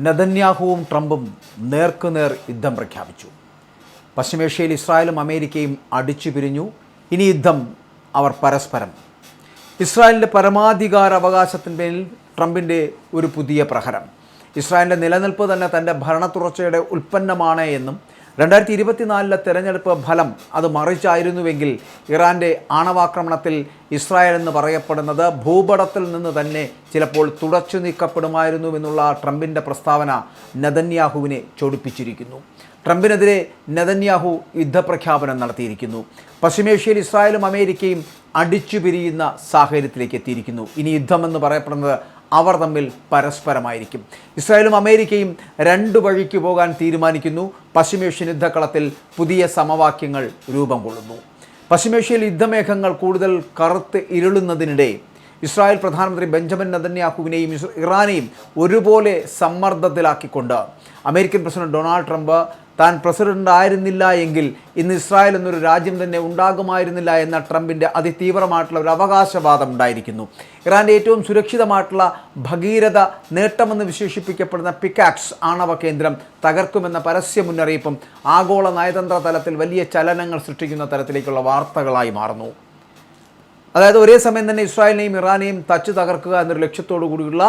നെതന്യാഹുവും ട്രംപും നേർക്കുനേർ യുദ്ധം പ്രഖ്യാപിച്ചു. പശ്ചിമേഷ്യയിൽ ഇസ്രായേലും അമേരിക്കയും അടിച്ചു പിരിഞ്ഞു. ഇനി യുദ്ധം അവർ പരസ്പരം. ഇസ്രായേലിൻ്റെ പരമാധികാര അവകാശത്തിന്മേൽ ട്രംപിൻ്റെ ഒരു പുതിയ പ്രഹരം. ഇസ്രായേലിൻ്റെ നിലനിൽപ്പ് തന്നെ തൻ്റെ ഭരണത്തുടർച്ചയുടെ ഉൽപ്പന്നമാണ് എന്നും 2024 തെരഞ്ഞെടുപ്പ് ഫലം അത് മറിച്ചായിരുന്നുവെങ്കിൽ ഇറാൻ്റെ ആണവാക്രമണത്തിൽ ഇസ്രായേൽ എന്ന് പറയപ്പെടുന്നത് ഭൂപടത്തിൽ നിന്ന് തന്നെ ചിലപ്പോൾ തുടച്ചു നീക്കപ്പെടുമായിരുന്നുവെന്നുള്ള ട്രംപിൻ്റെ പ്രസ്താവന നെതന്യാഹുവിനെ ചൊടിപ്പിച്ചിരിക്കുന്നു. ട്രംപിനെതിരെ നെതന്യാഹു യുദ്ധപ്രഖ്യാപനം നടത്തിയിരിക്കുന്നു. പശ്ചിമേഷ്യയിൽ ഇസ്രായേലും അമേരിക്കയും അടിച്ചു പിരിയുന്ന സാഹചര്യത്തിലേക്ക് എത്തിയിരിക്കുന്നു. ഇനി യുദ്ധമെന്ന് പറയപ്പെടുന്നത് അവർ തമ്മിൽ പരസ്പരമായിരിക്കും. ഇസ്രായേലും അമേരിക്കയും രണ്ട് വഴിക്ക് പോകാൻ തീരുമാനിക്കുന്നു. പശ്ചിമേഷ്യൻ യുദ്ധക്കളത്തിൽ പുതിയ സമവാക്യങ്ങൾ രൂപം കൊള്ളുന്നു. പശ്ചിമേഷ്യയിൽ യുദ്ധമേഘങ്ങൾ കൂടുതൽ കറുത്ത് ഇരുളുന്നതിനിടെ ഇസ്രായേൽ പ്രധാനമന്ത്രി ബെഞ്ചമിൻ നെതന്യാഹുവിനെയും ഇറാനെയും ഒരുപോലെ സമ്മർദ്ദത്തിലാക്കിക്കൊണ്ട് അമേരിക്കൻ പ്രസിഡന്റ് ഡൊണാൾഡ് ട്രംപ് താൻ പ്രസിഡന്റ് ആയിരുന്നില്ല എങ്കിൽ ഇന്ന് ഇസ്രായേൽ എന്നൊരു രാജ്യം തന്നെ ഉണ്ടാകുമായിരുന്നില്ല എന്ന ട്രംപിൻ്റെ അതിതീവ്രമായിട്ടുള്ള ഒരു അവകാശവാദം ഉണ്ടായിരിക്കുന്നു. ഇറാൻ്റെ ഏറ്റവും സുരക്ഷിതമായിട്ടുള്ള ഭഗീരഥ നേട്ടമെന്ന് വിശേഷിപ്പിക്കപ്പെടുന്ന പിക്കാക്സ് ആണവ കേന്ദ്രം തകർക്കുമെന്ന പരസ്യ മുന്നറിയിപ്പും ആഗോള നയതന്ത്ര തലത്തിൽ വലിയ ചലനങ്ങൾ സൃഷ്ടിക്കുന്ന തരത്തിലേക്കുള്ള വാർത്തകളായി മാറുന്നു. അതായത് ഒരേ സമയം തന്നെ ഇസ്രായേലിനെയും ഇറാനെയും തച്ചു തകർക്കുക എന്നൊരു ലക്ഷ്യത്തോടു കൂടിയുള്ള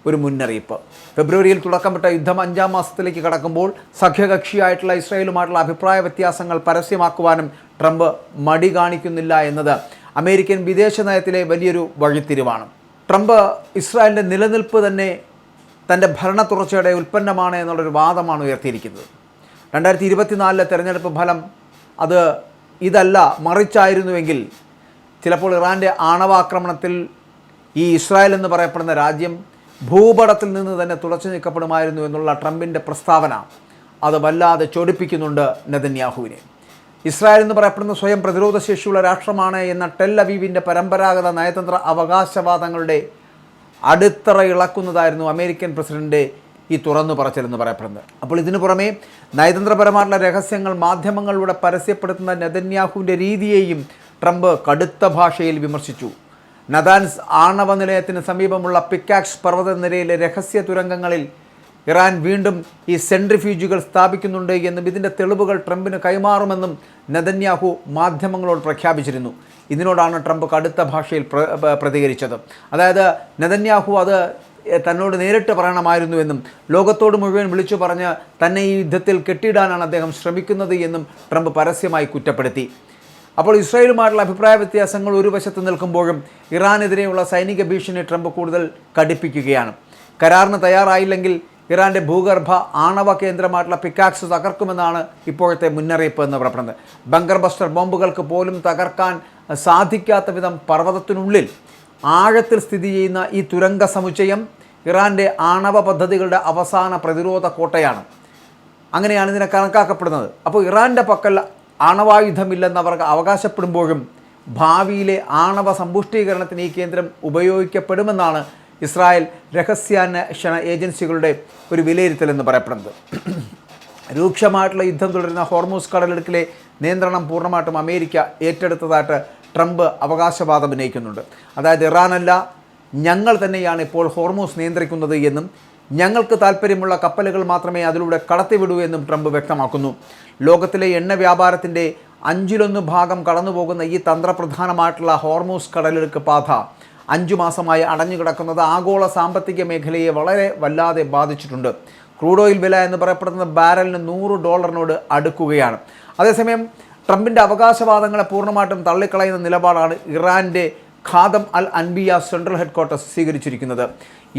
ഒരു മുന്നറിയിപ്പ്. ഫെബ്രുവരിയിൽ തുടക്കമിട്ട യുദ്ധം 5ാം മാസത്തിലേക്ക് കടക്കുമ്പോൾ സഖ്യകക്ഷിയായിട്ടുള്ള ഇസ്രായേലുമായിട്ടുള്ള അഭിപ്രായ വ്യത്യാസങ്ങൾ പരസ്യമാക്കുവാനും ട്രംപ് മടി കാണിക്കുന്നില്ല എന്നത് അമേരിക്കൻ വിദേശ നയത്തിലെ വലിയൊരു വഴിത്തിരിവാണ്. ട്രംപ് ഇസ്രായേലിൻ്റെ നിലനിൽപ്പ് തന്നെ തൻ്റെ ഭരണ തുടർച്ചയുടെ ഉൽപ്പന്നമാണ് എന്നുള്ളൊരു വാദമാണ് ഉയർത്തിയിരിക്കുന്നത്. 2024 തെരഞ്ഞെടുപ്പ് ഫലം അത് ഇതല്ല മറിച്ചായിരുന്നുവെങ്കിൽ ചിലപ്പോൾ ഇറാൻ്റെ ആണവാക്രമണത്തിൽ ഈ ഇസ്രായേൽ എന്ന് പറയപ്പെടുന്ന രാജ്യം ഭൂപടത്തിൽ നിന്ന് തന്നെ തുടച്ചു നീക്കപ്പെടുമായിരുന്നു എന്നുള്ള ട്രംപിൻ്റെ പ്രസ്താവന അത് വല്ലാതെ ചൊടിപ്പിക്കുന്നുണ്ട് നെതന്യാഹുവിനെ. ഇസ്രായേൽ എന്ന് പറയപ്പെടുന്ന സ്വയം പ്രതിരോധ ശേഷിയുള്ള രാഷ്ട്രമാണ് എന്ന ടെൽ അവീവിൻ്റെ പരമ്പരാഗത നയതന്ത്ര അവകാശവാദങ്ങളുടെ അടിത്തറ ഇളക്കുന്നതായിരുന്നു അമേരിക്കൻ പ്രസിഡന്റ് ഈ തുറന്നു പറച്ചിലെന്ന് പറയപ്പെടുന്നത്. അപ്പോൾ ഇതിനു പുറമെ നയതന്ത്രപരമായിട്ടുള്ള രഹസ്യങ്ങൾ മാധ്യമങ്ങളിലൂടെ പരസ്യപ്പെടുത്തുന്ന നെതന്യാഹുവിൻ്റെ രീതിയെയും ട്രംപ് കടുത്ത ഭാഷയിൽ വിമർശിച്ചു. നദാൻസ് ആണവ നിലയത്തിന് സമീപമുള്ള പിക്കാക്സ് പർവ്വതനിരയിലെ രഹസ്യ തുരങ്കങ്ങളിൽ ഇറാൻ വീണ്ടും ഈ സെൻട്രിഫ്യൂജുകൾ സ്ഥാപിക്കുന്നുണ്ട് എന്നും ഇതിൻ്റെ തെളിവുകൾ ട്രംപിന് കൈമാറുമെന്നും നെതന്യാഹു മാധ്യമങ്ങളോട് പ്രഖ്യാപിച്ചിരുന്നു. ഇതിനോടാണ് ട്രംപ് കടുത്ത ഭാഷയിൽ പ്രതികരിച്ചത്. അതായത് നെതന്യാഹു അത് തന്നോട് നേരിട്ട് പറയണമായിരുന്നുവെന്നും ലോകത്തോട് മുഴുവൻ വിളിച്ചു പറഞ്ഞ് തന്നെ ഈ യുദ്ധത്തിൽ കെട്ടിയിടാനാണ് അദ്ദേഹം ശ്രമിക്കുന്നത് എന്നും ട്രംപ് പരസ്യമായി കുറ്റപ്പെടുത്തി. അപ്പോൾ ഇസ്രായേലുമായിട്ടുള്ള അഭിപ്രായ വ്യത്യാസങ്ങൾ ഒരു വശത്ത് നിൽക്കുമ്പോഴും ഇറാനെതിരെയുള്ള സൈനിക ഭീഷണി ട്രംപ് കൂടുതൽ കടുപ്പിക്കുകയാണ്. കരാറിന് തയ്യാറായില്ലെങ്കിൽ ഇറാൻ്റെ ഭൂഗർഭ ആണവ കേന്ദ്രമായിട്ടുള്ള പിക്കാക്സ് തകർക്കുമെന്നാണ് ഇപ്പോഴത്തെ മുന്നറിയിപ്പ് എന്ന് പറയപ്പെടുന്നത്. ബങ്കർ ബസ്റ്റർ ബോംബുകൾക്ക് പോലും തകർക്കാൻ സാധിക്കാത്ത വിധം പർവ്വതത്തിനുള്ളിൽ ആഴത്തിൽ സ്ഥിതി ചെയ്യുന്ന ഈ തുരങ്ക സമുച്ചയം ഇറാൻ്റെ ആണവ പദ്ധതികളുടെ അവസാന പ്രതിരോധ കോട്ടയാണ്. അങ്ങനെയാണ് ഇതിനെ കണക്കാക്കപ്പെടുന്നത്. അപ്പോൾ ഇറാൻ്റെ പക്കൽ ആണവായുധമില്ലെന്ന് അവർ അവകാശപ്പെടുമ്പോഴും ഭാവിയിലെ ആണവ സമ്പുഷ്ടീകരണത്തിന് ഈ കേന്ദ്രം ഉപയോഗിക്കപ്പെടുമെന്നാണ് ഇസ്രായേൽ രഹസ്യാന്വേഷണ ഏജൻസികളുടെ ഒരു വിലയിരുത്തലെന്ന് പറയപ്പെടുന്നത്. രൂക്ഷമായിട്ടുള്ള യുദ്ധം തുടരുന്ന ഹോർമൂസ് കടലിടുക്കിലെ നിയന്ത്രണം പൂർണ്ണമായിട്ടും അമേരിക്ക ഏറ്റെടുത്തതായിട്ട് ട്രംപ് അവകാശവാദം ഉന്നയിക്കുന്നുണ്ട്. അതായത് ഇറാനല്ല, ഞങ്ങൾ തന്നെയാണ് ഇപ്പോൾ ഹോർമൂസ് നിയന്ത്രിക്കുന്നത് എന്നും ഞങ്ങൾക്ക് താല്പര്യമുള്ള കപ്പലുകൾ മാത്രമേ അതിലൂടെ കടത്തിവിടൂ എന്നും ട്രംപ് വ്യക്തമാക്കുന്നു. ലോകത്തിലെ എണ്ണ വ്യാപാരത്തിൻ്റെ 1/5 കടന്നുപോകുന്ന ഈ തന്ത്രപ്രധാനമായിട്ടുള്ള ഹോർമൂസ് കടലിടുക്ക് പാത 5 മാസമായി അടഞ്ഞുകിടക്കുന്നത് ആഗോള സാമ്പത്തിക മേഖലയെ വളരെ വല്ലാതെ ബാധിച്ചിട്ടുണ്ട്. ക്രൂഡ് ഓയിൽ വില എന്ന് പറയപ്പെടുന്ന ബാരലിന് $100 അടുക്കുകയാണ്. അതേസമയം ട്രംപിൻ്റെ അവകാശവാദങ്ങളെ പൂർണ്ണമായിട്ടും തള്ളിക്കളയുന്ന നിലപാടാണ് ഇറാൻ്റെ ഖാദം അൽ അൻബിയ സെൻട്രൽ ഹെഡ്ക്വാർട്ടേഴ്സ് സ്വീകരിച്ചിരിക്കുന്നത്.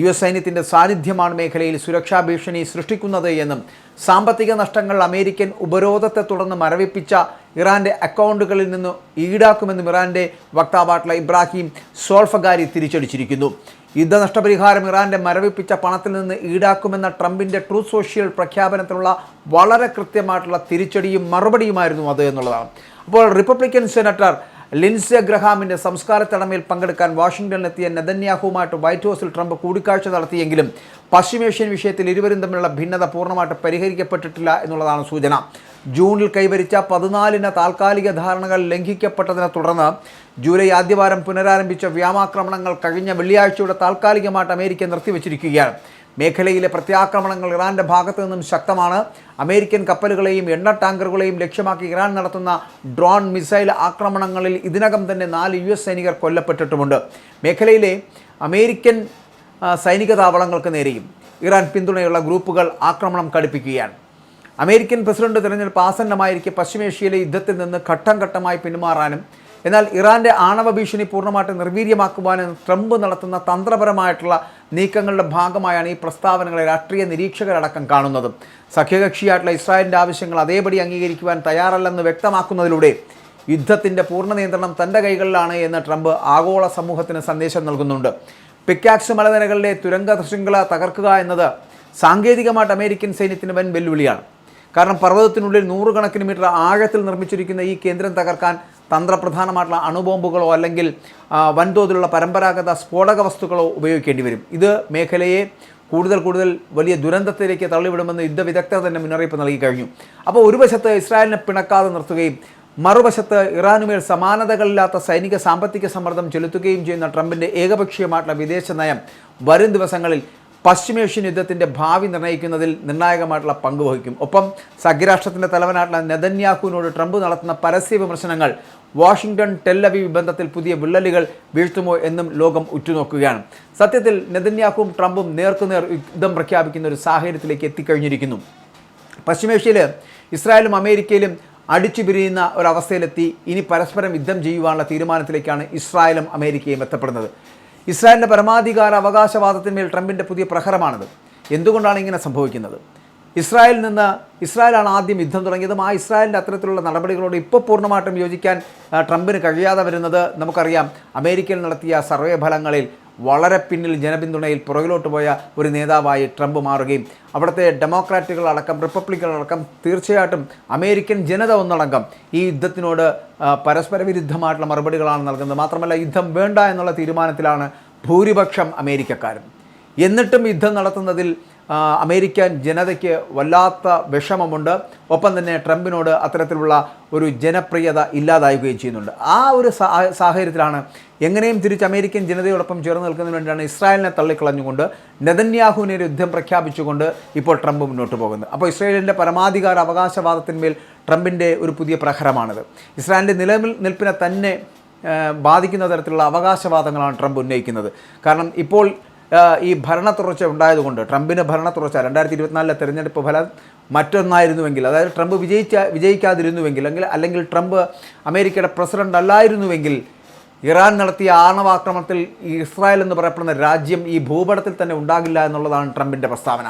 US സൈന്യത്തിൻ്റെ സാന്നിധ്യമാണ് മേഖലയിൽ സുരക്ഷാ ഭീഷണി സൃഷ്ടിക്കുന്നത് എന്നും സാമ്പത്തിക നഷ്ടങ്ങൾ അമേരിക്കൻ ഉപരോധത്തെ തുടർന്ന് മരവിപ്പിച്ച ഇറാൻ്റെ അക്കൗണ്ടുകളിൽ നിന്ന് ഈടാക്കുമെന്നും ഇറാൻ്റെ വക്താവായിട്ടുള്ള ഇബ്രാഹിം സോൾഫഗാരി തിരിച്ചടിച്ചിരിക്കുന്നു. യുദ്ധനഷ്ടപരിഹാരം ഇറാൻ്റെ മരവിപ്പിച്ച പണത്തിൽ നിന്ന് ഈടാക്കുമെന്ന ട്രംപിൻ്റെ ട്രൂത്ത് സോഷ്യൽ പ്രഖ്യാപനത്തിനുള്ള വളരെ കൃത്യമായിട്ടുള്ള തിരിച്ചടിയും മറുപടിയുമായിരുന്നു അത് എന്നുള്ളതാണ്. അപ്പോൾ റിപ്പബ്ലിക്കൻ സെനറ്റർ ലിൻസെ ഗ്രഹാമിൻ്റെ സംസ്കാര ചടങ്ങിൽ പങ്കെടുക്കാൻ വാഷിംഗ്ടണിലെത്തിയ നെതന്യാഹുവുമായിട്ട് വൈറ്റ് ഹൗസിൽ ട്രംപ് കൂടിക്കാഴ്ച നടത്തിയെങ്കിലും പശ്ചിമേഷ്യൻ വിഷയത്തിൽ ഇരുവരും തമ്മിലുള്ള ഭിന്നത പൂർണ്ണമായിട്ട് പരിഹരിക്കപ്പെട്ടിട്ടില്ല എന്നുള്ളതാണ് സൂചന. ജൂണിൽ കൈവരിച്ച 14 താൽക്കാലിക ധാരണകൾ ലംഘിക്കപ്പെട്ടതിനെ തുടർന്ന് ജൂലൈ ആദ്യവാരം പുനരാരംഭിച്ച വ്യോമാക്രമണങ്ങൾ കഴിഞ്ഞ വെള്ളിയാഴ്ചയോടെ താൽക്കാലികമായിട്ട് അമേരിക്ക നിർത്തിവെച്ചിരിക്കുകയാണ്. മേഖലയിലെ പ്രത്യാക്രമണങ്ങൾ ഇറാൻ്റെ ഭാഗത്തു നിന്നും ശക്തമാണ്. അമേരിക്കൻ കപ്പലുകളെയും എണ്ണ ടാങ്കറുകളെയും ലക്ഷ്യമാക്കി ഇറാൻ നടത്തുന്ന ഡ്രോൺ മിസൈൽ ആക്രമണങ്ങളിൽ ഇതിനകം തന്നെ 4 US സൈനികർ കൊല്ലപ്പെട്ടിട്ടുമുണ്ട്. മേഖലയിലെ അമേരിക്കൻ സൈനിക താവളങ്ങൾക്ക് നേരെയും ഇറാൻ പിന്തുണയുള്ള ഗ്രൂപ്പുകൾ ആക്രമണം കടുപ്പിക്കുകയാണ്. അമേരിക്കൻ പ്രസിഡന്റ് തിരഞ്ഞെടുപ്പ് ആസന്നമായിരിക്കെ പശ്ചിമേഷ്യയിലെ യുദ്ധത്തിൽ നിന്ന് ഘട്ടം ഘട്ടമായി പിന്മാറാനും എന്നാൽ ഇറാൻ്റെ ആണവ ഭീഷണി പൂർണ്ണമായിട്ട് നിർവീര്യമാക്കുവാനും ട്രംപ് നടത്തുന്ന തന്ത്രപരമായിട്ടുള്ള നീക്കങ്ങളുടെ ഭാഗമായാണ് ഈ പ്രസ്താവനകളെ രാഷ്ട്രീയ നിരീക്ഷകരടക്കം കാണുന്നത്. സഖ്യകക്ഷിയായിട്ടുള്ള ഇസ്രായേലിൻ്റെ ആവശ്യങ്ങൾ അതേപടി അംഗീകരിക്കുവാൻ തയ്യാറല്ലെന്ന് വ്യക്തമാക്കുന്നതിലൂടെ യുദ്ധത്തിൻ്റെ പൂർണ്ണ നിയന്ത്രണം തൻ്റെ കൈകളിലാണ് എന്ന് ട്രംപ് ആഗോള സമൂഹത്തിന് സന്ദേശം നൽകുന്നുണ്ട്. പിക്കാക്സ് മലനിരകളിലെ തുരങ്ക ശൃംഖല തകർക്കുക എന്നത് സാങ്കേതികമായിട്ട് അമേരിക്കൻ സൈന്യത്തിന് വൻ വെല്ലുവിളിയാണ്. കാരണം പർവ്വതത്തിനുള്ളിൽ 100 കണക്കിന് മീറ്റർ ആഴത്തിൽ നിർമ്മിച്ചിരിക്കുന്ന ഈ കേന്ദ്രം തകർക്കാൻ തന്ത്രപ്രധാനമായിട്ടുള്ള അണുബോംബുകളോ അല്ലെങ്കിൽ വൻതോതിലുള്ള പരമ്പരാഗത സ്ഫോടക വസ്തുക്കളോ ഉപയോഗിക്കേണ്ടി വരും. ഇത് മേഖലയെ കൂടുതൽ വലിയ ദുരന്തത്തിലേക്ക് തള്ളിവിടുമെന്ന് യുദ്ധവിദഗ്ധർ തന്നെ മുന്നറിയിപ്പ് നൽകി കഴിഞ്ഞു. അപ്പോൾ ഒരു വശത്ത് ഇസ്രായേലിനെ പിണക്കാതെ നിർത്തുകയും മറുവശത്ത് ഇറാനുമേൽ സമാനതകളില്ലാത്ത സൈനിക സാമ്പത്തിക സമ്മർദ്ദം ചെലുത്തുകയും ചെയ്യുന്ന ട്രംപിൻ്റെ ഏകപക്ഷീയമായിട്ടുള്ള വിദേശ നയം വരും ദിവസങ്ങളിൽ പശ്ചിമേഷ്യൻ യുദ്ധത്തിൻ്റെ ഭാവി നിർണ്ണയിക്കുന്നതിൽ നിർണായകമായിട്ടുള്ള പങ്ക് വഹിക്കും. ഒപ്പം സഖ്യരാഷ്ട്രത്തിൻ്റെ തലവനായിട്ടുള്ള നെതന്യാഹുവിനോട് ട്രംപ് നടത്തുന്ന പരസ്യ വിമർശനങ്ങൾ വാഷിംഗ്ടൺ ടെൽ അവീവ് ബന്ധത്തിൽ പുതിയ വിള്ളലുകൾ വീഴ്ത്തുമോ എന്നും ലോകം ഉറ്റുനോക്കുകയാണ്. സത്യത്തിൽ നെതന്യാഹുവും ട്രംപും നേർക്കുനേർ യുദ്ധം പ്രഖ്യാപിക്കുന്ന ഒരു സാഹചര്യത്തിലേക്ക് എത്തിക്കഴിഞ്ഞിരിക്കുന്നു. പശ്ചിമേഷ്യയിൽ ഇസ്രായേലും അമേരിക്കയിലും അടിച്ചു പിരിയുന്ന ഒരവസ്ഥയിലെത്തി. ഇനി പരസ്പരം യുദ്ധം ചെയ്യുവാനുള്ള തീരുമാനത്തിലേക്കാണ് ഇസ്രായേലും അമേരിക്കയും എത്തപ്പെടുന്നത്. ഇസ്രായേലിൻ്റെ പരമാധികാര അവകാശവാദത്തിന്മേൽ ട്രംപിൻ്റെ പുതിയ പ്രഹരമാണിത്. എന്തുകൊണ്ടാണ് ഇങ്ങനെ സംഭവിക്കുന്നത്? ഇസ്രായേലാണ് ആദ്യം യുദ്ധം തുടങ്ങിയതും ആ ഇസ്രായേലിൻ്റെ അത്തരത്തിലുള്ള നടപടികളോട് ഇപ്പോൾ പൂർണ്ണമായിട്ടും യോജിക്കാൻ ട്രംപിന് കഴിയാതെ വരുന്നത് നമുക്കറിയാം. അമേരിക്കയിൽ നടത്തിയ സർവേ ഫലങ്ങളിൽ വളരെ പിന്നിൽ ജനപിന്തുണയിൽ പുറകിലോട്ട് പോയ ഒരു നേതാവായി ട്രംപ് മാറുകയും അവിടുത്തെ ഡെമോക്രാറ്റുകളടക്കം റിപ്പബ്ലിക്കുകളടക്കം തീർച്ചയായിട്ടും അമേരിക്കൻ ജനത ഒന്നടങ്കം ഈ യുദ്ധത്തിനോട് പരസ്പര വിരുദ്ധമായിട്ടുള്ള മറുപടികളാണ് നൽകുന്നത്. മാത്രമല്ല യുദ്ധം വേണ്ട എന്നുള്ള തീരുമാനത്തിലാണ് ഭൂരിപക്ഷം അമേരിക്കക്കാരും. എന്നിട്ടും യുദ്ധം നടത്തുന്നതിൽ അമേരിക്കൻ ജനതയ്ക്ക് വല്ലാത്ത വിഷമമുണ്ട്. ഒപ്പം തന്നെ ട്രംപിനോട് അത്തരത്തിലുള്ള ഒരു ജനപ്രിയത ഇല്ലാതാവുകയും ചെയ്യുന്നുണ്ട്. ആ ഒരു സാഹചര്യത്തിലാണ് എങ്ങനെയും തിരിച്ച് അമേരിക്കൻ ജനതയോടൊപ്പം ചേർന്ന് നിൽക്കുന്നതിന് വേണ്ടിയാണ് ഇസ്രായേലിനെ തള്ളിക്കളഞ്ഞുകൊണ്ട് നെതന്യാഹുവിനെ ഒരു യുദ്ധം പ്രഖ്യാപിച്ചുകൊണ്ട് ഇപ്പോൾ ട്രംപ് മുന്നോട്ട് പോകുന്നത്. അപ്പോൾ ഇസ്രായേലിൻ്റെ പരമാധികാര അവകാശവാദത്തിന്മേൽ ട്രംപിൻ്റെ ഒരു പുതിയ പ്രഹരമാണിത്. ഇസ്രായേലിൻ്റെ നിലനിൽപ്പിനെ തന്നെ ബാധിക്കുന്ന തരത്തിലുള്ള അവകാശവാദങ്ങളാണ് ട്രംപ് ഉന്നയിക്കുന്നത്. കാരണം ഇപ്പോൾ ഈ ഭരണ തുടർച്ച ഉണ്ടായതുകൊണ്ട് ട്രംപിന് ഭരണ തുടർച്ച 2024 തെരഞ്ഞെടുപ്പ് ഫലം മറ്റൊന്നായിരുന്നുവെങ്കിൽ, അതായത് ട്രംപ് വിജയിക്കാതിരുന്നുവെങ്കിൽ അല്ലെങ്കിൽ ട്രംപ് അമേരിക്കയുടെ പ്രസിഡന്റ് അല്ലായിരുന്നുവെങ്കിൽ ഇറാൻ നടത്തിയ ആണവാക്രമണത്തിൽ ഇസ്രായേൽ എന്ന് പറയപ്പെടുന്ന രാജ്യം ഈ ഭൂപടത്തിൽ തന്നെ ഉണ്ടാകില്ല എന്നുള്ളതാണ് ട്രംപിൻ്റെ പ്രസ്താവന.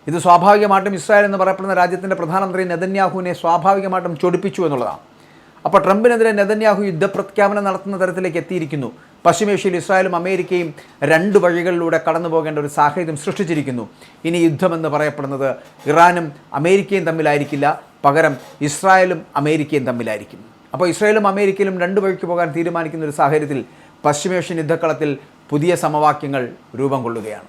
ഇത് സ്വാഭാവികമായിട്ടും ഇസ്രായേൽ എന്ന് പറയപ്പെടുന്ന രാജ്യത്തിൻ്റെ പ്രധാനമന്ത്രി നെതന്യാഹുവിനെ സ്വാഭാവികമായിട്ടും ചൊടിപ്പിച്ചു എന്നുള്ളതാണ്. അപ്പോൾ ട്രംപിനെതിരെ നെതന്യാഹു യുദ്ധപ്രഖ്യാപനം നടത്തുന്ന തരത്തിലേക്ക് എത്തിയിരിക്കുന്നു. പശ്ചിമേഷ്യയിൽ ഇസ്രായേലും അമേരിക്കയും 2 വഴികളിലൂടെ കടന്നു പോകേണ്ട ഒരു സാഹചര്യം സൃഷ്ടിച്ചിരിക്കുന്നു. ഇനി യുദ്ധമെന്ന് പറയപ്പെടുന്നത് ഇറാനും അമേരിക്കയും തമ്മിലായിരിക്കില്ല, പകരം ഇസ്രായേലും അമേരിക്കയും തമ്മിലായിരിക്കും. അപ്പോൾ ഇസ്രായേലും അമേരിക്കയിലും 2 വഴിക്ക് പോകാൻ തീരുമാനിക്കുന്ന ഒരു സാഹചര്യത്തിൽ പശ്ചിമേഷ്യൻ യുദ്ധക്കളത്തിൽ പുതിയ സമവാക്യങ്ങൾ രൂപം കൊള്ളുകയാണ്.